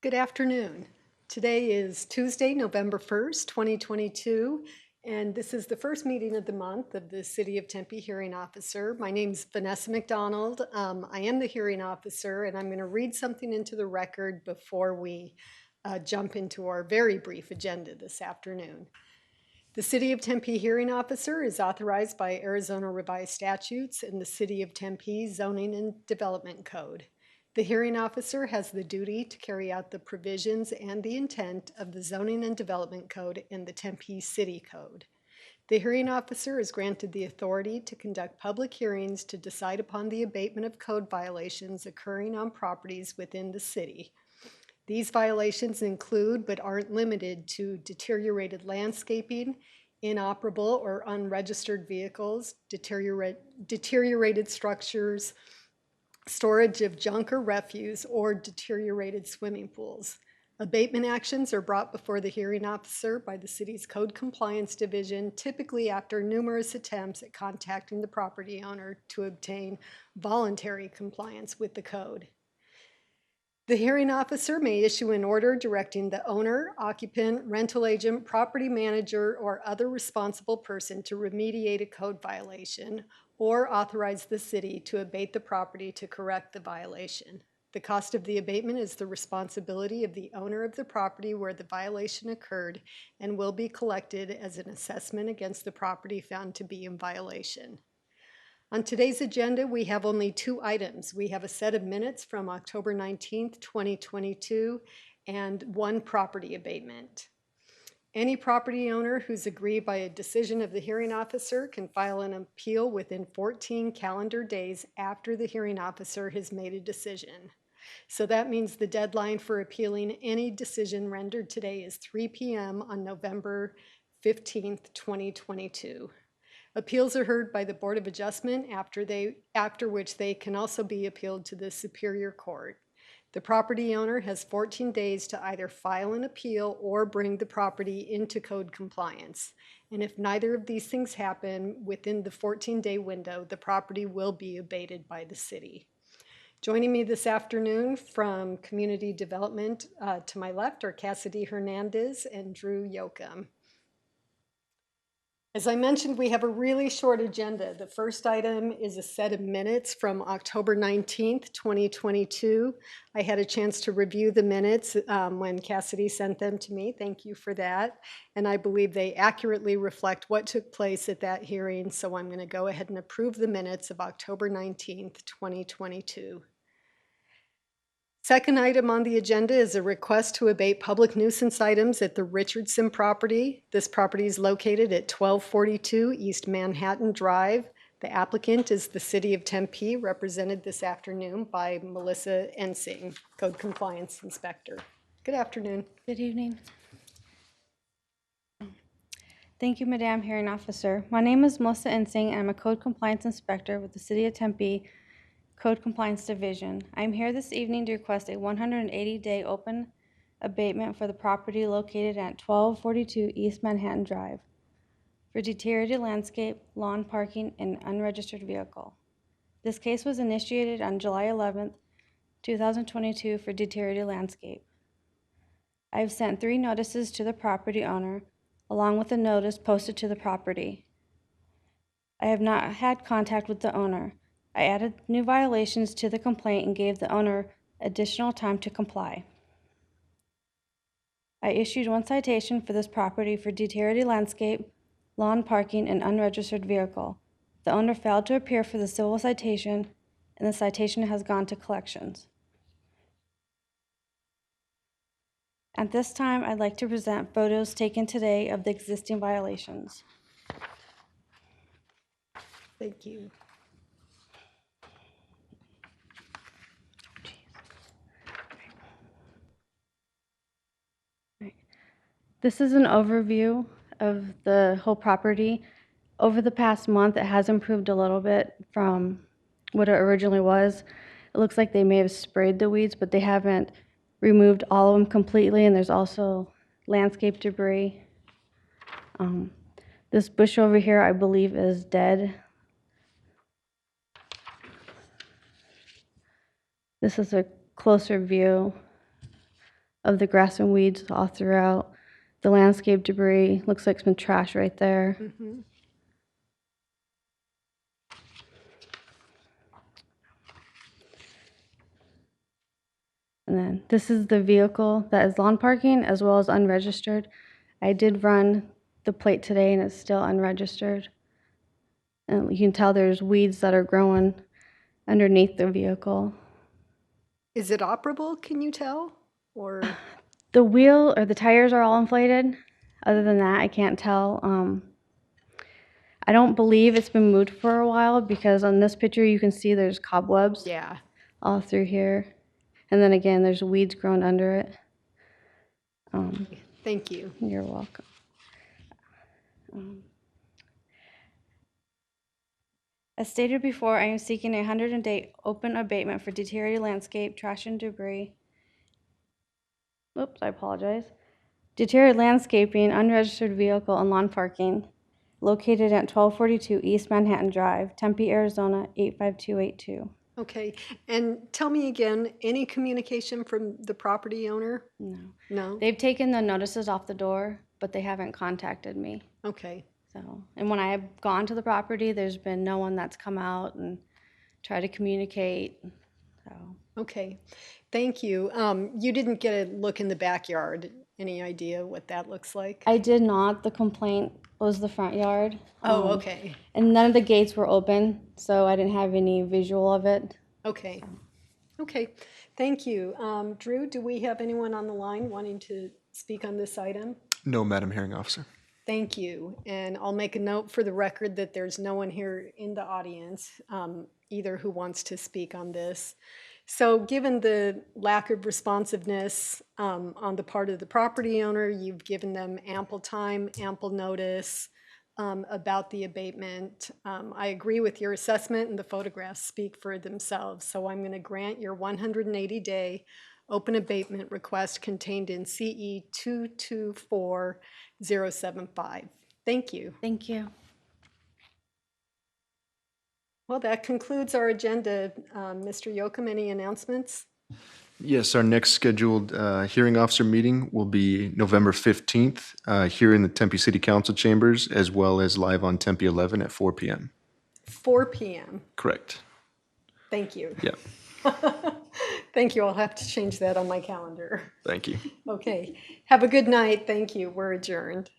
Good afternoon. Today is Tuesday, November 1st, 2022, and this is the first meeting of the month of the City of Tempe Hearing Officer. My name's Vanessa McDonald. I am the hearing officer, and I'm going to read something into the record before we jump into our very brief agenda this afternoon. The City of Tempe Hearing Officer is authorized by Arizona Revised Statutes and the City of Tempe Zoning and Development Code. The hearing officer has the duty to carry out the provisions and the intent of the Zoning and Development Code and the Tempe City Code. The hearing officer is granted the authority to conduct public hearings to decide upon the abatement of code violations occurring on properties within the city. These violations include, but aren't limited to, deteriorated landscaping, inoperable or unregistered vehicles, deteriorated structures, storage of junk or refuse, or deteriorated swimming pools. Abatement actions are brought before the hearing officer by the city's Code Compliance Division, typically after numerous attempts at contacting the property owner to obtain voluntary compliance with the code. The hearing officer may issue an order directing the owner, occupant, rental agent, property manager, or other responsible person to remediate a code violation, or authorize the city to abate the property to correct the violation. The cost of the abatement is the responsibility of the owner of the property where the violation occurred and will be collected as an assessment against the property found to be in violation. On today's agenda, we have only two items. We have a set of minutes from October 19th, 2022, and one property abatement. Any property owner who's aggrieved by a decision of the hearing officer can file an appeal within 14 calendar days after the hearing officer has made a decision. So that means the deadline for appealing any decision rendered today is 3 p.m. on November 15th, 2022. Appeals are heard by the Board of Adjustment, after which they can also be appealed to the Superior Court. The property owner has 14 days to either file an appeal or bring the property into code compliance. And if neither of these things happen within the 14-day window, the property will be abated by the city. Joining me this afternoon from Community Development to my left are Cassidy Hernandez and Drew Yoakum. As I mentioned, we have a really short agenda. The first item is a set of minutes from October 19th, 2022. I had a chance to review the minutes when Cassidy sent them to me. Thank you for that. And I believe they accurately reflect what took place at that hearing, so I'm going to go ahead and approve the minutes of October 19th, 2022. Second item on the agenda is a request to abate public nuisance items at the Richardson property. This property is located at 1242 East Manhattan Drive. The applicant is the City of Tempe, represented this afternoon by Melissa Ensing, Code Compliance Inspector. Good afternoon. Good evening. Thank you, Madam Hearing Officer. My name is Melissa Ensing, and I'm a Code Compliance Inspector with the City of Tempe Code Compliance Division. I'm here this evening to request a 180-day open abatement for the property located at 1242 East Manhattan Drive for deteriorated landscape, lawn parking, and unregistered vehicle. This case was initiated on July 11th, 2022 for deteriorated landscape. I have sent 3 notices to the property owner, along with a notice posted to the property. I have not had contact with the owner. I added new violations to the complaint and gave the owner additional time to comply. I issued 1 citation for this property for deteriorated landscape, lawn parking, and unregistered vehicle. The owner failed to appear for the civil citation, and the citation has gone to collections. At this time, I'd like to present photos taken today of the existing violations. Thank you. This is an overview of the whole property. Over the past month, it has improved a little bit from what it originally was. It looks like they may have sprayed the weeds, but they haven't removed all of them completely, and there's also landscape debris. This bush over here, I believe, is dead. This is a closer view of the grass and weeds all throughout. The landscape debris looks like some trash right there. And then this is the vehicle that is lawn parking as well as unregistered. I did run the plate today and it's still unregistered. And you can tell there's weeds that are growing underneath the vehicle. Is it operable, can you tell? Or, The wheel or the tires are all inflated. Other than that, I can't tell. I don't believe it's been moved for a while because on this picture you can see there's cobwebs yeah. all through here. And then again, there's weeds growing under it. Thank you. You're welcome. As stated before, I am seeking a 100-day open abatement for deteriorated landscape, trash and debris. Oops, I apologize. Deteriorated landscaping, unregistered vehicle, and lawn parking located at 1242 East Manhattan Drive, Tempe, Arizona, 85282. Okay, and tell me again, any communication from the property owner? No. No? They've taken the notices off the door, but they haven't contacted me. Okay, So, and when I have gone to the property, there's been no one that's come out and tried to communicate. So, okay. Thank you. You didn't get a look in the backyard. Any idea what that looks like? I did not. The complaint was the front yard. Oh, okay. And none of the gates were open, so I didn't have any visual of it. Okay. Okay. Thank you. Drew, do we have anyone on the line wanting to speak on this item? No, Madam Hearing Officer. Thank you. And I'll make a note for the record that there's no one here in the audience, either who wants to speak on this. So given the lack of responsiveness on the part of the property owner, you've given them ample time, ample notice about the abatement. I agree with your assessment and the photographs speak for themselves. So I'm going to grant your 180-day open abatement request contained in CE 224075. Thank you. Thank you. Well, that concludes our agenda. Mr. Yocum, any announcements? Yes, our next scheduled hearing officer meeting will be November 15th here in the Tempe City Council chambers, as well as live on Tempe 11 at 4 p.m. 4 p.m. Correct. Thank you. Yeah, Thank you. I'll have to change that on my calendar. thank you. Okay. Have a good night. Thank you. We're adjourned.